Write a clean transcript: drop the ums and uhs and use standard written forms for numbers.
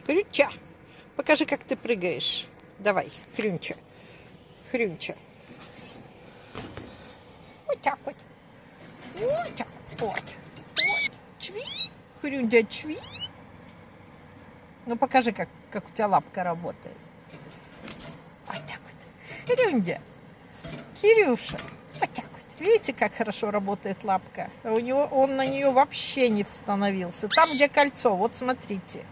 Хрюнча, покажи, как ты прыгаешь. Давай, хрюнча. Хрюнча. Вот так вот. Вот так вот. Вот. Чви. Хрюндя, чви. Ну, покажи, как у тебя лапка работает. Вот так вот. Хрюндя. Кирюша. Вот так вот. Видите, как хорошо работает лапка? Он на нее вообще не становился. Там, где кольцо, вот смотрите.